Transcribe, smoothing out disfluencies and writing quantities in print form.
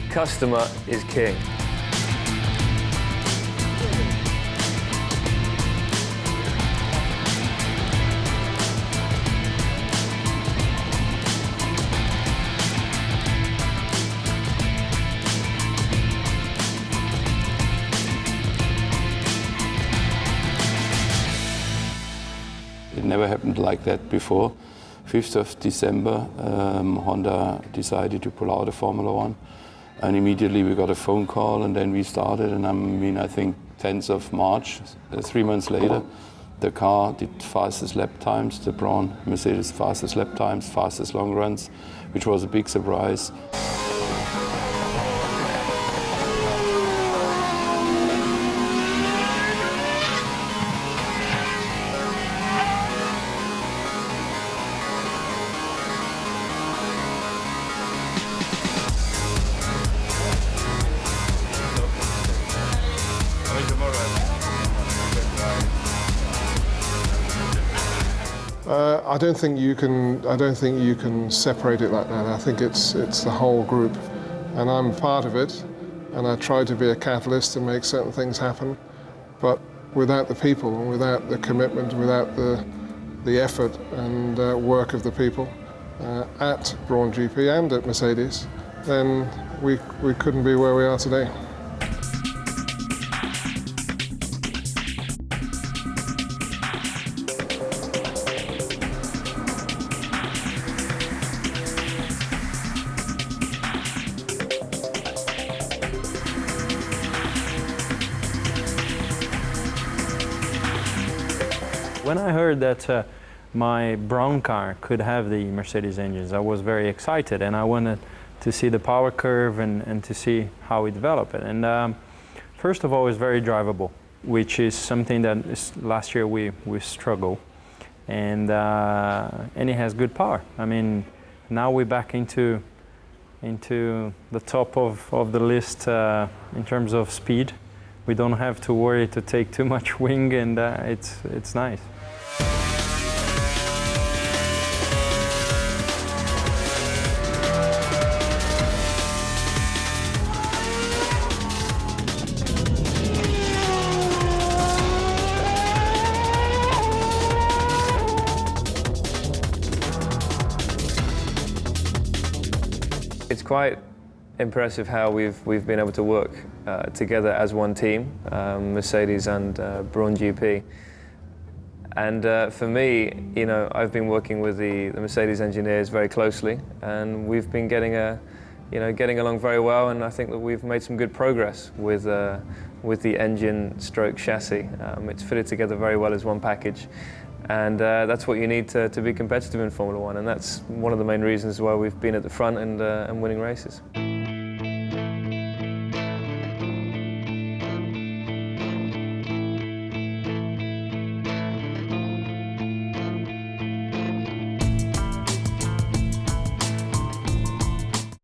customer is king. It never happened like that before. 5th of December, Honda decided to pull out of Vormel-1, and immediately we got a phone call, and then we started. And I think 10th of March, 3 months later, the car did fastest lap times, the Brawn Mercedes fastest lap times, fastest long runs, which was a big surprise. I don't think you can separate it like that. I think it's the whole group, and I'm part of it, and I try to be a catalyst to make certain things happen. But without the people, and without the commitment, without the effort and work of the people at Brawn GP and at Mercedes, then we couldn't be where we are today. When I heard that my Brawn car could have the Mercedes engines, I was very excited, and I wanted to see the power curve and to see how we develop it. And first of all, it's very drivable, which is something that last year we struggled, and it has good power. I mean, now we're back into the top of the list in terms of speed. We don't have to worry to take too much wing, and it's nice. It's quite impressive how we've been able to work together as one team, Mercedes and Brawn GP. And for me, you know, I've been working with the Mercedes engineers very closely, and we've been getting along very well. And I think that we've made some good progress with the engine stroke chassis. It's fitted together very well as one package. And that's what you need to be competitive in Formula 1, and that's one of the main reasons why we've been at the front and winning races.